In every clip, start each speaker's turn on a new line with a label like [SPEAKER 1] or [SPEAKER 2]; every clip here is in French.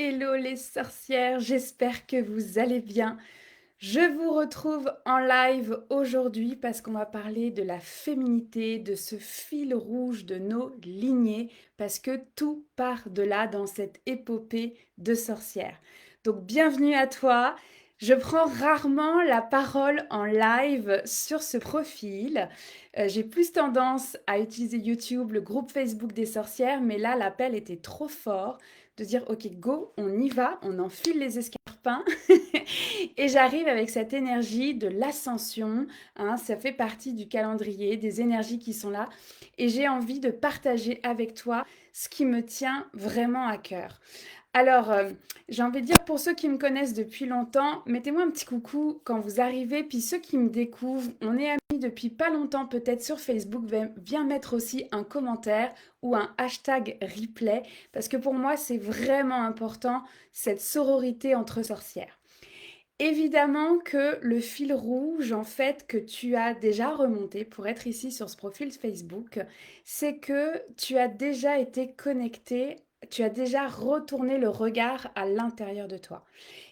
[SPEAKER 1] Hello les sorcières, j'espère que vous allez bien. Je vous retrouve en live aujourd'hui parce qu'on va parler de la féminité, de ce fil rouge de nos lignées, parce que tout part de là dans cette épopée de sorcières. Donc bienvenue à toi. Je prends rarement la parole en live sur ce profil. J'ai plus tendance à utiliser YouTube, le groupe Facebook des sorcières, mais là l'appel était trop fort de dire ok go, on y va, on enfile les escarpins et j'arrive avec cette énergie de l'ascension, hein, ça fait partie du calendrier, des énergies qui sont là et j'ai envie de partager avec toi ce qui me tient vraiment à cœur. Alors, j'ai envie de dire pour ceux qui me connaissent depuis longtemps, mettez-moi un petit coucou quand vous arrivez. Puis ceux qui me découvrent, on est amis depuis pas longtemps peut-être sur Facebook, viens mettre aussi un commentaire ou un hashtag replay. Parce que pour moi, c'est vraiment important, cette sororité entre sorcières. Évidemment que le fil rouge, en fait, que tu as déjà remonté pour être ici sur ce profil Facebook, c'est que tu as déjà été connecté, tu as déjà retourné le regard à l'intérieur de toi.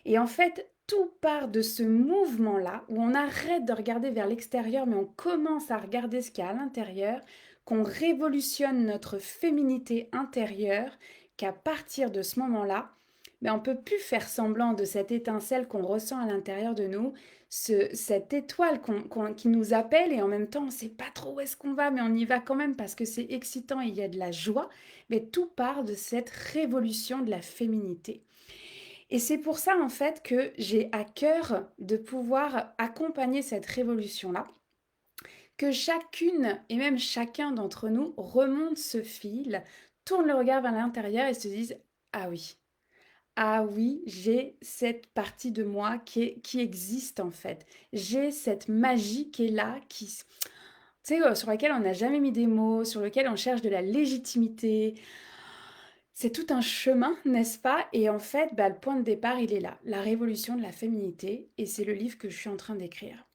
[SPEAKER 1] Et en fait, tout part de ce mouvement-là où on arrête de regarder vers l'extérieur, mais on commence à regarder ce qu'il y a à l'intérieur, qu'on révolutionne notre féminité intérieure, qu'à partir de ce moment-là, mais on ne peut plus faire semblant de cette étincelle qu'on ressent à l'intérieur de nous, cette étoile qui nous appelle et en même temps on ne sait pas trop où est-ce qu'on va, mais on y va quand même parce que c'est excitant et il y a de la joie. Mais tout part de cette révolution de la féminité. Et c'est pour ça en fait que j'ai à cœur de pouvoir accompagner cette révolution-là, que chacune et même chacun d'entre nous remonte ce fil, tourne le regard vers l'intérieur et se dise ah oui, ah oui, j'ai cette partie de moi qui existe en fait. J'ai cette magie qui est là, tu sais, sur laquelle on n'a jamais mis des mots, sur lequel on cherche de la légitimité. C'est tout un chemin, n'est-ce pas? Et en fait, bah, le point de départ, il est là, la révolution de la féminité, et c'est le livre que je suis en train d'écrire.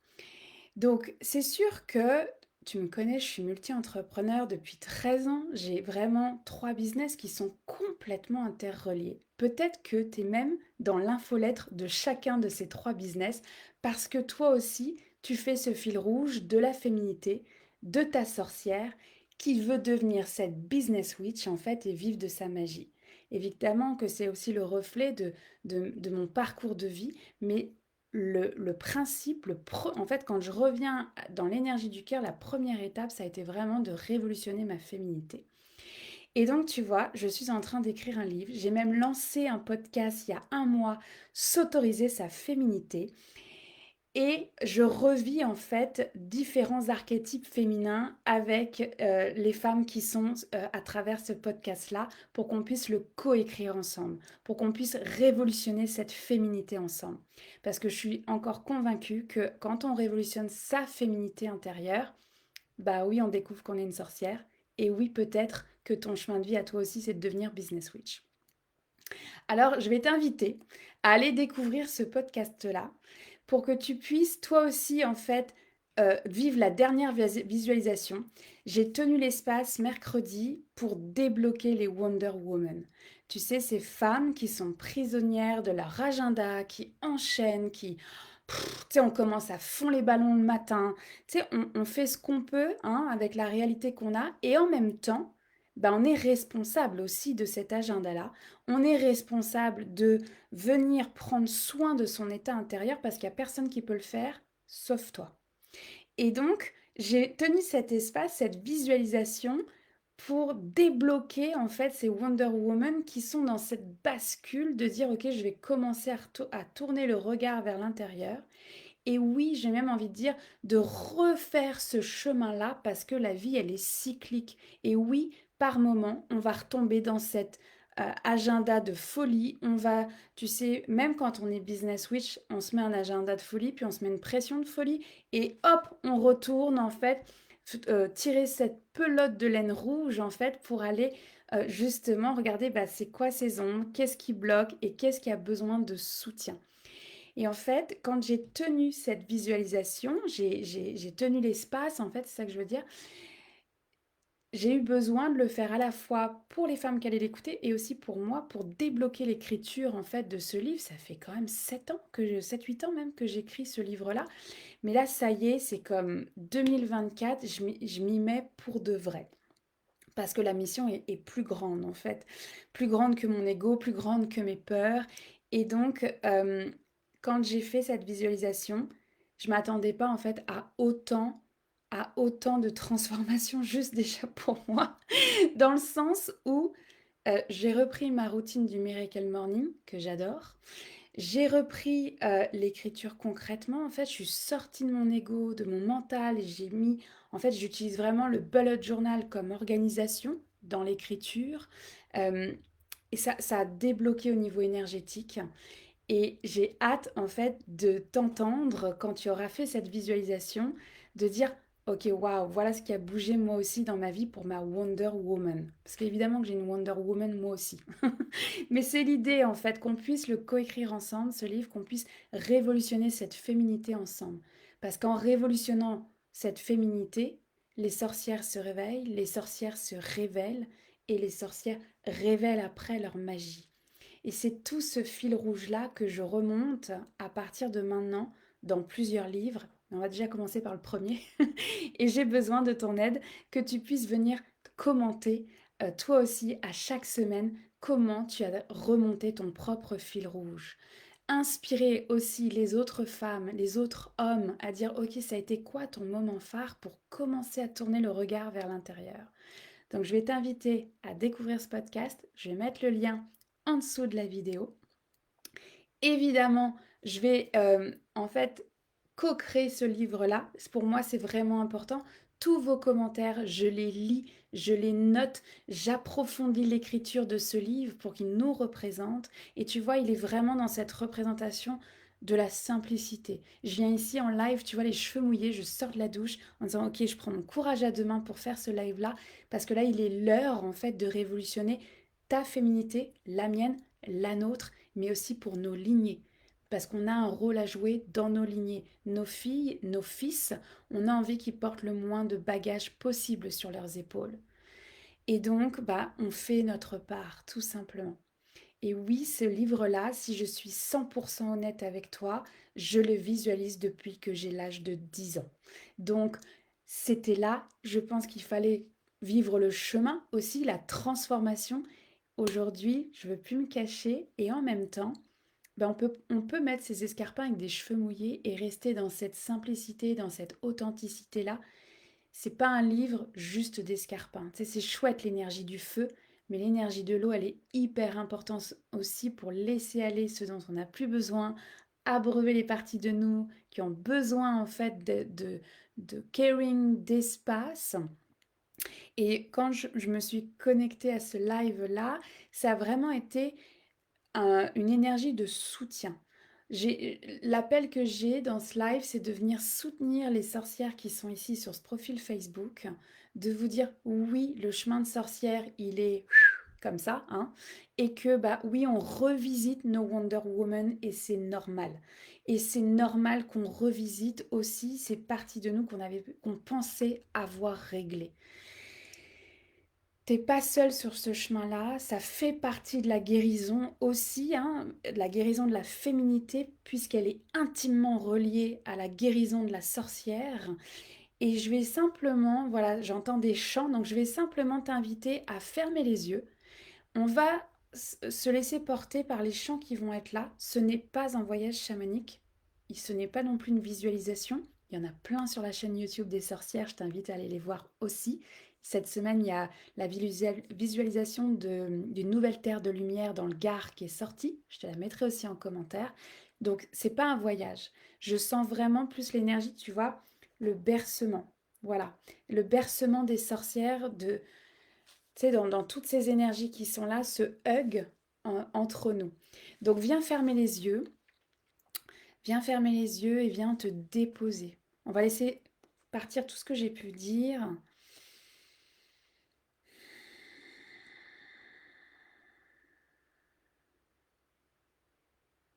[SPEAKER 1] Donc, c'est sûr que tu me connais, je suis multi-entrepreneur depuis 13 ans. J'ai vraiment 3 business qui sont complètement interreliés. Peut-être que tu es même dans l'infolettre de chacun de ces 3 business parce que toi aussi, tu fais ce fil rouge de la féminité, de ta sorcière qui veut devenir cette business witch en fait et vivre de sa magie. Évidemment que c'est aussi le reflet de mon parcours de vie, mais le principe, en fait, quand je reviens dans l'énergie du cœur, la première étape, ça a été vraiment de révolutionner ma féminité. Et donc, tu vois, je suis en train d'écrire un livre. J'ai même lancé un podcast il y a un mois, S'autoriser sa féminité. Et je revis en fait différents archétypes féminins avec les femmes qui sont à travers ce podcast-là pour qu'on puisse le coécrire ensemble, pour qu'on puisse révolutionner cette féminité ensemble. Parce que je suis encore convaincue que quand on révolutionne sa féminité intérieure, bah oui, on découvre qu'on est une sorcière. Et oui, peut-être que ton chemin de vie à toi aussi, c'est de devenir business witch. Alors, je vais t'inviter à aller découvrir ce podcast-là pour que tu puisses toi aussi, en fait, vivre la dernière visualisation. J'ai tenu l'espace mercredi pour débloquer les Wonder Woman. Tu sais, ces femmes qui sont prisonnières de leur agenda, qui enchaînent, tu sais, on commence à fond les ballons le matin. Tu sais, on fait ce qu'on peut hein, avec la réalité qu'on a et en même temps, bah, on est responsable aussi de cet agenda-là. On est responsable de venir prendre soin de son état intérieur parce qu'il n'y a personne qui peut le faire sauf toi. Et donc, j'ai tenu cet espace, cette visualisation pour débloquer en fait ces Wonder Woman qui sont dans cette bascule de dire ok, je vais commencer à tourner le regard vers l'intérieur. Et oui, j'ai même envie de dire de refaire ce chemin-là parce que la vie, elle est cyclique. Et oui, par moment, on va retomber dans cet agenda de folie. On va, tu sais, même quand on est business witch, on se met un agenda de folie, puis on se met une pression de folie. Et hop, on retourne en fait tirer cette pelote de laine rouge en fait pour aller justement regarder bah, c'est quoi ces ombres, qu'est-ce qui bloque et qu'est-ce qui a besoin de soutien. Et en fait, quand j'ai tenu cette visualisation, j'ai tenu l'espace, en fait, c'est ça que je veux dire, j'ai eu besoin de le faire à la fois pour les femmes qui allaient l'écouter et aussi pour moi, pour débloquer l'écriture en fait de ce livre. Ça fait quand même 7 ans 7-8 ans même que j'écris ce livre-là. Mais là, ça y est, c'est comme 2024, je m'y mets pour de vrai. Parce que la mission est plus grande en fait, plus grande que mon ego, plus grande que mes peurs. Et donc, quand j'ai fait cette visualisation, je m'attendais pas en fait à autant de transformation juste déjà pour moi, dans le sens où j'ai repris ma routine du Miracle Morning, que j'adore. J'ai repris l'écriture concrètement. En fait, je suis sortie de mon ego, de mon mental, et j'ai mis. En fait, j'utilise vraiment le bullet journal comme organisation dans l'écriture. Euh, et ça a débloqué au niveau énergétique. Et j'ai hâte, en fait, de t'entendre quand tu auras fait cette visualisation, de dire, OK, waouh, voilà ce qui a bougé moi aussi dans ma vie pour ma Wonder Woman. Parce qu'évidemment que j'ai une Wonder Woman moi aussi. Mais c'est l'idée, en fait, qu'on puisse le coécrire ensemble, ce livre, qu'on puisse révolutionner cette féminité ensemble. Parce qu'en révolutionnant cette féminité, les sorcières se réveillent, les sorcières se révèlent, et les sorcières révèlent après leur magie. Et c'est tout ce fil rouge-là que je remonte à partir de maintenant dans plusieurs livres. On va déjà commencer par le premier. Et j'ai besoin de ton aide, que tu puisses venir commenter, toi aussi, à chaque semaine, comment tu as remonté ton propre fil rouge. Inspirer aussi les autres femmes, les autres hommes à dire, ok, ça a été quoi ton moment phare pour commencer à tourner le regard vers l'intérieur. Donc je vais t'inviter à découvrir ce podcast. Je vais mettre le lien en dessous de la vidéo. Évidemment, je vais en fait co-créer ce livre-là. Pour moi, c'est vraiment important. Tous vos commentaires, je les lis, je les note, j'approfondis l'écriture de ce livre pour qu'il nous représente. Et tu vois, il est vraiment dans cette représentation de la simplicité. Je viens ici en live, tu vois, les cheveux mouillés, je sors de la douche en disant, ok, je prends mon courage à deux mains pour faire ce live-là, parce que là, il est l'heure en fait de révolutionner ta féminité, la mienne, la nôtre, mais aussi pour nos lignées. Parce qu'on a un rôle à jouer dans nos lignées. Nos filles, nos fils, on a envie qu'ils portent le moins de bagages possible sur leurs épaules. Et donc, on fait notre part, tout simplement. Et oui, ce livre-là, si je suis 100% honnête avec toi, je le visualise depuis que j'ai l'âge de 10 ans. Donc, c'était là, je pense qu'il fallait vivre le chemin aussi, la transformation. Aujourd'hui, je ne veux plus me cacher et en même temps, on peut mettre ses escarpins avec des cheveux mouillés et rester dans cette simplicité, dans cette authenticité-là. C'est pas un livre juste d'escarpins. Tu sais, c'est chouette l'énergie du feu, mais l'énergie de l'eau, elle est hyper importante aussi pour laisser aller ce dont on n'a plus besoin, abreuver les parties de nous qui ont besoin en fait de caring, d'espace. Et quand je me suis connectée à ce live-là, ça a vraiment été une énergie de soutien. L'appel que j'ai dans ce live, c'est de venir soutenir les sorcières qui sont ici sur ce profil Facebook, de vous dire oui, le chemin de sorcière, il est comme ça, hein, et que oui, on revisite nos Wonder Woman et c'est normal. Et c'est normal qu'on revisite aussi ces parties de nous qu'on pensait avoir réglées. T'es pas seul sur ce chemin-là, ça fait partie de la guérison aussi, hein, de la guérison de la féminité, puisqu'elle est intimement reliée à la guérison de la sorcière. Et je vais simplement, voilà, j'entends des chants, donc je vais simplement t'inviter à fermer les yeux. On va se laisser porter par les chants qui vont être là. Ce n'est pas un voyage chamanique, et ce n'est pas non plus une visualisation. Il y en a plein sur la chaîne YouTube des sorcières, je t'invite à aller les voir aussi. Cette semaine, il y a la visualisation d'une nouvelle terre de lumière dans le Gard qui est sortie. Je te la mettrai aussi en commentaire. Donc, c'est pas un voyage. Je sens vraiment plus l'énergie, tu vois, le bercement. Voilà, le bercement des sorcières, tu sais, dans toutes ces énergies qui sont là, ce hug entre nous. Donc, viens fermer les yeux et viens te déposer. On va laisser partir tout ce que j'ai pu dire.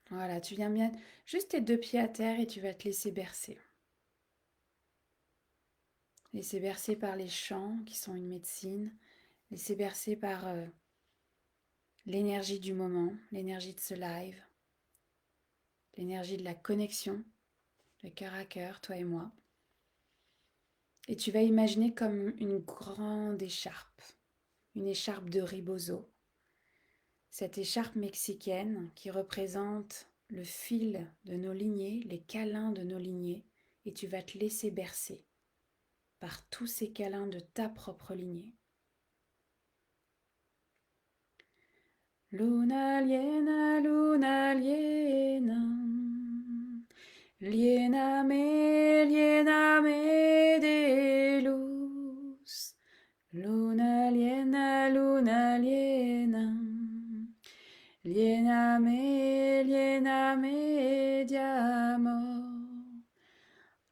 [SPEAKER 1] Voilà, tu viens bien juste tes deux pieds à terre et tu vas te laisser bercer. Laissez bercer par les chants qui sont une médecine. Laissez bercer par l'énergie du moment, l'énergie de ce live, l'énergie de la connexion, de cœur à cœur, toi et moi. Et tu vas imaginer comme une grande écharpe, une écharpe de ribozo. Cette écharpe mexicaine qui représente le fil de nos lignées, les câlins de nos lignées, et tu vas te laisser bercer par tous ces câlins de ta propre lignée. Luna liena, liena me de luz. Luna liena, liena me de amor.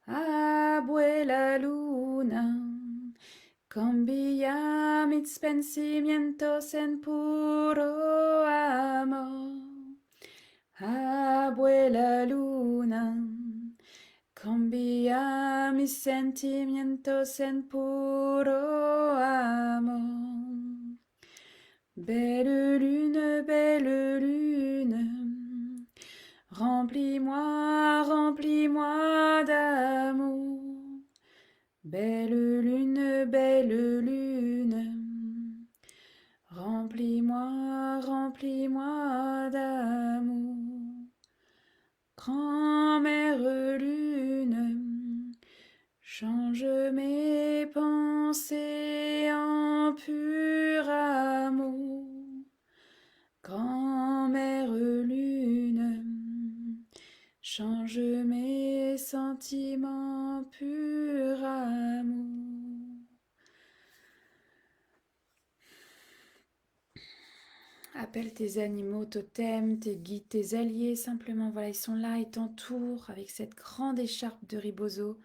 [SPEAKER 1] Abuela luna, cambia mis pensamientos en puro amor. Abuela luna, cambia mis sentimientos en puro amor. Belle lune, remplis-moi, remplis-moi d'amour. Belle lune, remplis-moi, remplis-moi d'amour. Grand-mère lune, change mes pensées en pur amour. Grand-mère lune, change mes sentiments pur amour. Appelle tes animaux totems, tes guides, tes alliés, simplement, voilà, ils sont là, ils t'entourent avec cette grande écharpe de ribozo,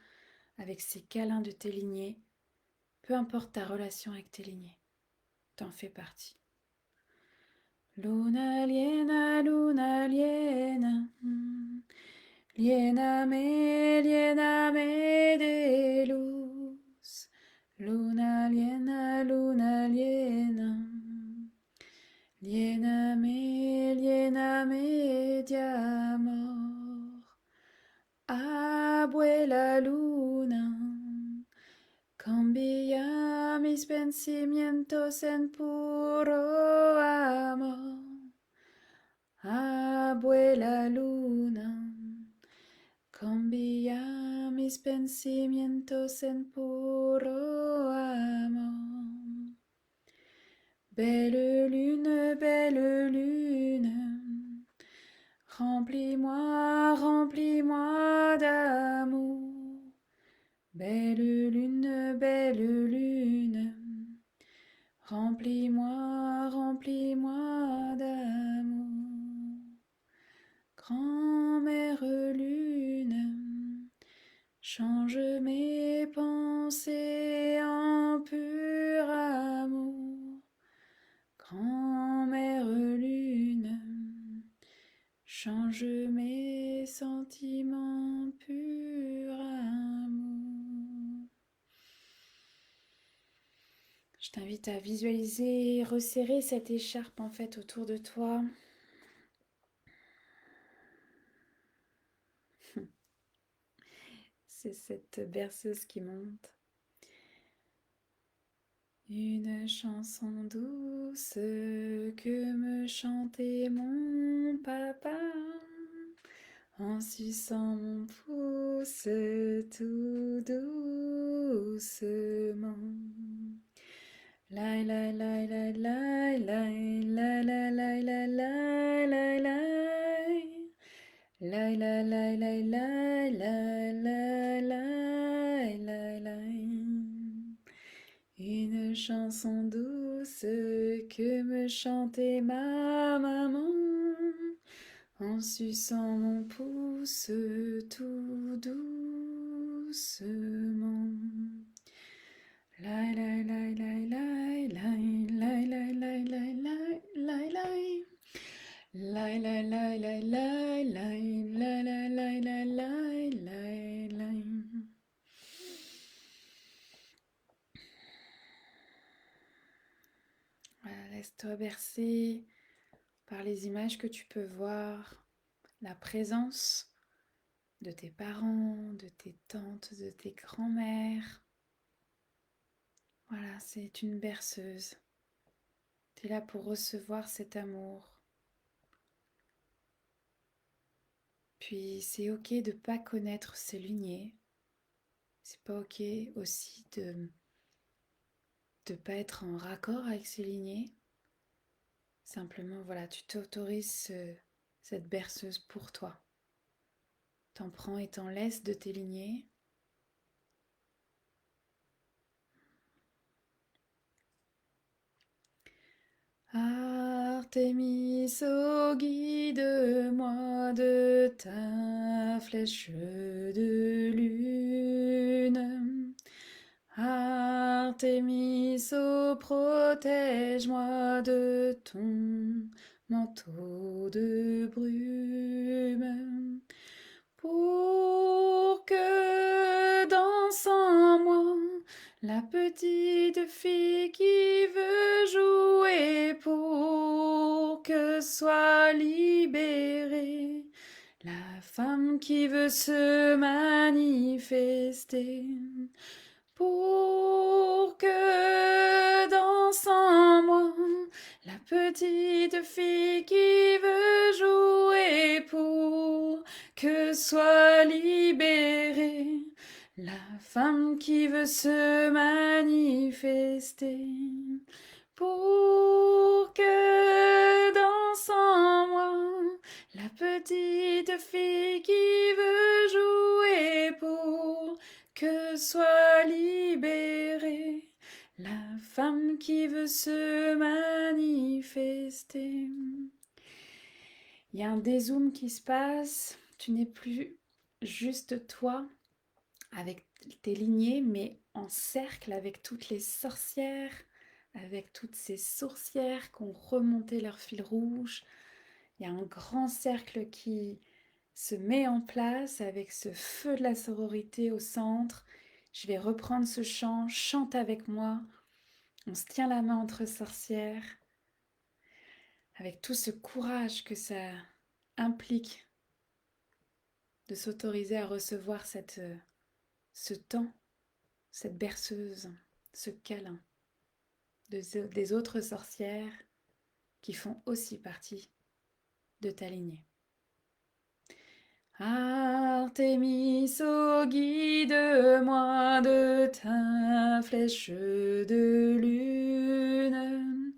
[SPEAKER 1] avec ces câlins de tes lignées. Peu importe ta relation avec tes lignées, t'en fais partie. Luna liena, liena me de luz. Luna liena, liena me de amor. Abuela luna, cambia mis pensamientos en puro amor. Abuela luna, cambia mis pensamientos en puro amor. Belle lune, remplis-moi, remplis-moi d'amour. Belle lune, remplis-moi, remplis-moi d'amour. Grand-mère lune, change mes pensées en pur amour. Grand-mère lune, change mes sentiments pur amour. Je t'invite à visualiser et resserrer cette écharpe en fait autour de toi. C'est cette berceuse qui monte. Une chanson douce que me chantait mon papa en suçant mon pouce tout doucement. La la la la la la la la la la la la la la la la la la. Une chanson douce que me chantait ma maman en suçant mon pouce tout doucement. La la la la la la la la la la la la la. La la la la la la la la la la la la. Laisse-toi bercer par les images que tu peux voir, la présence de tes parents, de tes tantes, de tes grands-mères. Voilà, c'est une berceuse. Tu es là pour recevoir cet amour. Puis c'est ok de ne pas connaître ces lignées. C'est pas ok aussi de ne pas être en raccord avec ces lignées. Simplement, voilà, tu t'autorises cette berceuse pour toi. T'en prends et t'en laisses de tes lignées. Artémis, oh, guide-moi de ta flèche de lune. Artémis, oh, protège-moi de ton manteau de brume, pour que danse en moi la petite fille qui veut jouer, pour que soit libérée la femme qui veut se manifester, pour que danse en moi la petite fille qui veut jouer, pour que soit libérée la femme qui veut se manifester, pour que danse en moi la petite fille qui veut jouer, pour que soit libérée la femme qui veut se manifester. Il y a un dézoom qui se passe, tu n'es plus juste toi avec tes lignées, mais en cercle avec toutes les sorcières, avec toutes ces sourcières qui ont remonté leur fil rouge. Il y a un grand cercle qui se met en place avec ce feu de la sororité au centre. Je vais reprendre ce chant, chante avec moi. On se tient la main entre sorcières, avec tout ce courage que ça implique de s'autoriser à recevoir ce temps, cette berceuse, ce câlin des autres sorcières qui font aussi partie de ta lignée. Artémis, oh, guide-moi de ta flèche de lune.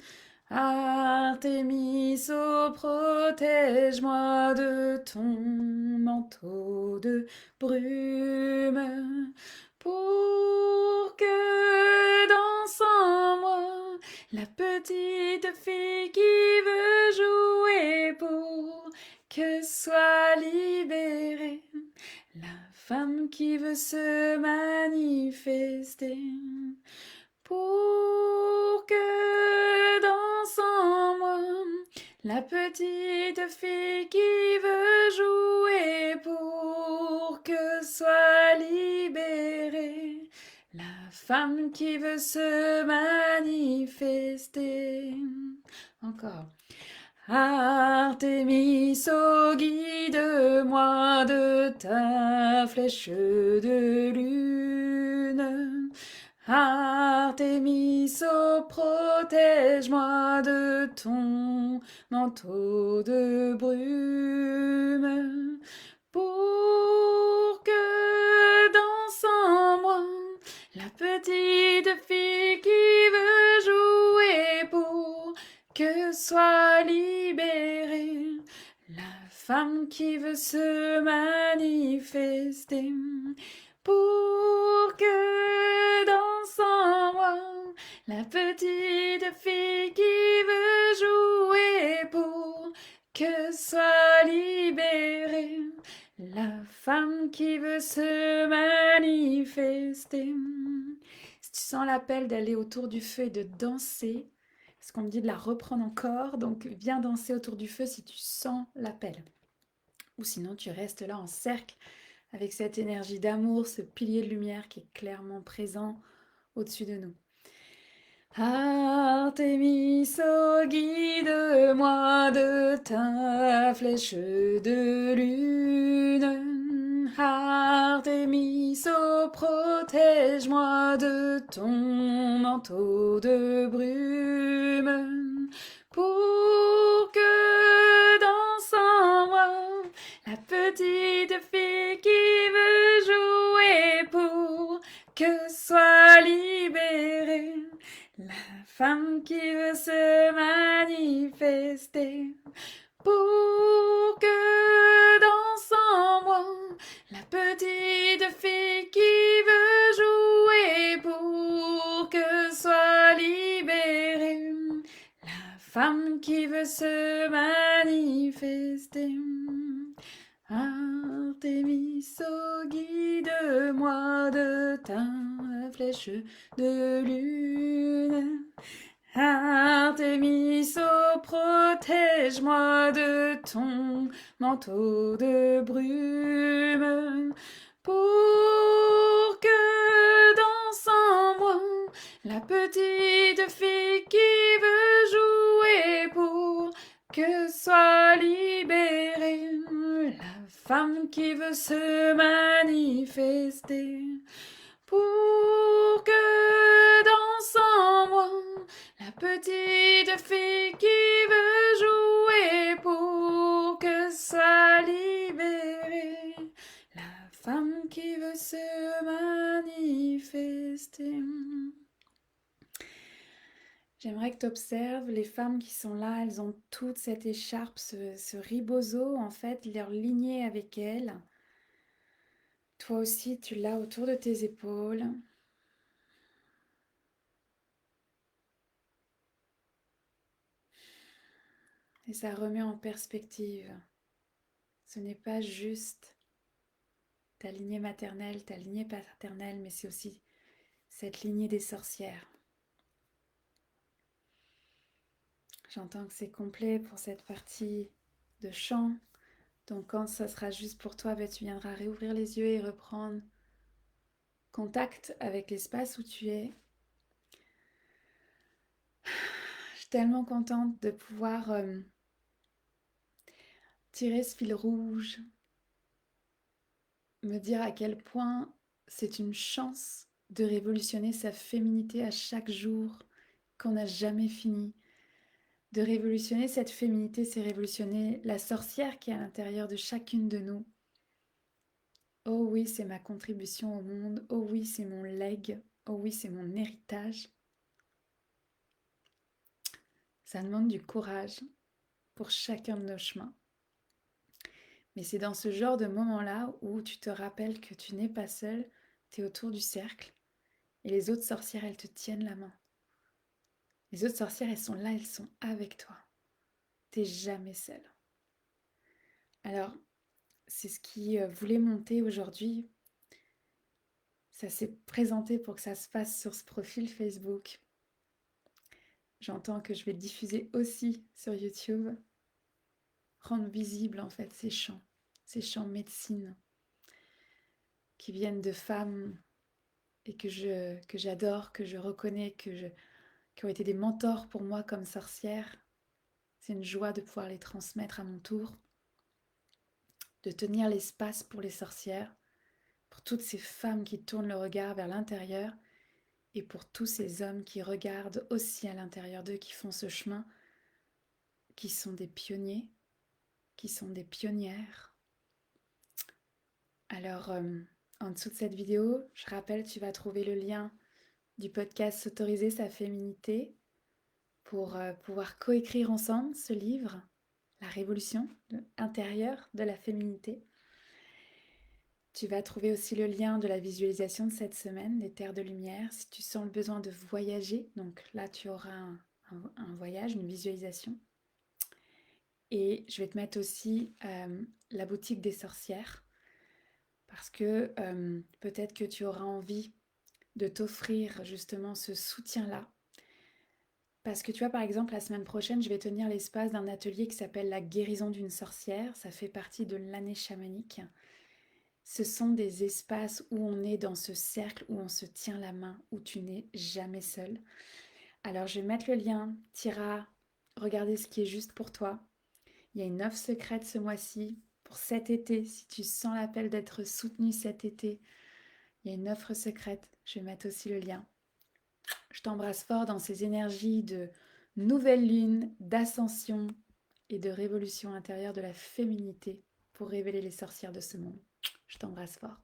[SPEAKER 1] Artémis, oh, protège-moi de ton manteau de brume, pour que danse en moi la petite fille qui veut jouer, pour que soit libérée la femme qui veut se manifester, pour que danse en moi la petite fille qui veut jouer, pour que soit libérée la femme qui veut se manifester. Encore. Artémis, oh, guide-moi de ta flèche de lune. Artémis, oh, protège-moi de ton manteau de brume, pour que danse en moi la petite fille qui veut jouer, pour que soit libérée la femme qui veut se manifester, pour que danse en moi la petite fille qui veut jouer, pour que soit libérée la femme qui veut se manifester. Si tu sens l'appel d'aller autour du feu et de danser, parce qu'on me dit de la reprendre encore, donc viens danser autour du feu si tu sens l'appel. Ou sinon tu restes là en cercle avec cette énergie d'amour, ce pilier de lumière qui est clairement présent au-dessus de nous. Artémis, oh, guide-moi de ta flèche de lune. Artémis, oh, protège-moi de ton manteau de brume. Pour que danse en moi la petite fille qui veut jouer, pour que soit libérée la femme qui veut se manifester, pour que danse en moi la petite fille qui veut jouer, pour que soit libérée la femme qui veut se manifester. Artémis, oh, guide-moi de ta flèche de lune. Artémis, oh, protège-moi de ton manteau de brume, pour que danse en moi la petite fille qui veut jouer, pour que soit libérée la femme qui veut se manifester, pour que danse en moi la petite fille qui veut jouer, pour que soit libérée la femme qui veut se manifester. J'aimerais que tu observes les femmes qui sont là, elles ont toute cette écharpe, ce ribozo, en fait, leur lignée avec elles. Toi aussi, tu l'as autour de tes épaules. Et ça remet en perspective. Ce n'est pas juste ta lignée maternelle, ta lignée paternelle, mais c'est aussi cette lignée des sorcières. J'entends que c'est complet pour cette partie de chant. Donc quand ça sera juste pour toi, tu viendras réouvrir les yeux et reprendre contact avec l'espace où tu es. Je suis tellement contente de pouvoir tirer ce fil rouge, me dire à quel point c'est une chance de révolutionner sa féminité à chaque jour, qu'on n'a jamais fini. De révolutionner cette féminité, c'est révolutionner la sorcière qui est à l'intérieur de chacune de nous. Oh oui, c'est ma contribution au monde. Oh oui, c'est mon legs. Oh oui, c'est mon héritage. Ça demande du courage pour chacun de nos chemins. Mais c'est dans ce genre de moment-là où tu te rappelles que tu n'es pas seule, tu es autour du cercle et les autres sorcières, elles te tiennent la main. Les autres sorcières, elles sont là, elles sont avec toi. T'es jamais seule. Alors, c'est ce qui voulait monter aujourd'hui. Ça s'est présenté pour que ça se fasse sur ce profil Facebook. J'entends que je vais le diffuser aussi sur YouTube. Rendre visible en fait ces chants médecine qui viennent de femmes et que j'adore, que je reconnais, qui ont été des mentors pour moi comme sorcière. C'est une joie de pouvoir les transmettre à mon tour, de tenir l'espace pour les sorcières, pour toutes ces femmes qui tournent le regard vers l'intérieur et pour tous ces hommes qui regardent aussi à l'intérieur d'eux, qui font ce chemin, qui sont des pionniers, qui sont des pionnières. Alors, en dessous de cette vidéo, je rappelle, tu vas trouver le lien du podcast S'autoriser sa féminité pour pouvoir coécrire ensemble ce livre, La révolution intérieure de la féminité. Tu vas trouver aussi le lien de la visualisation de cette semaine, des terres de lumière. Si tu sens le besoin de voyager, donc là tu auras un voyage, une visualisation. Et je vais te mettre aussi la boutique des sorcières, parce que peut-être que tu auras envie de t'offrir justement ce soutien-là. Parce que tu vois, par exemple, la semaine prochaine, je vais tenir l'espace d'un atelier qui s'appelle la guérison d'une sorcière. Ça fait partie de l'année chamanique. Ce sont des espaces où on est dans ce cercle, où on se tient la main, où tu n'es jamais seul. Alors je vais mettre le lien, t'iras regarder ce qui est juste pour toi. Il y a une offre secrète ce mois-ci pour cet été, si tu sens l'appel d'être soutenu cet été. Il y a une offre secrète, je vais mettre aussi le lien. Je t'embrasse fort dans ces énergies de nouvelle lune, d'ascension et de révolution intérieure de la féminité pour révéler les sorcières de ce monde. Je t'embrasse fort.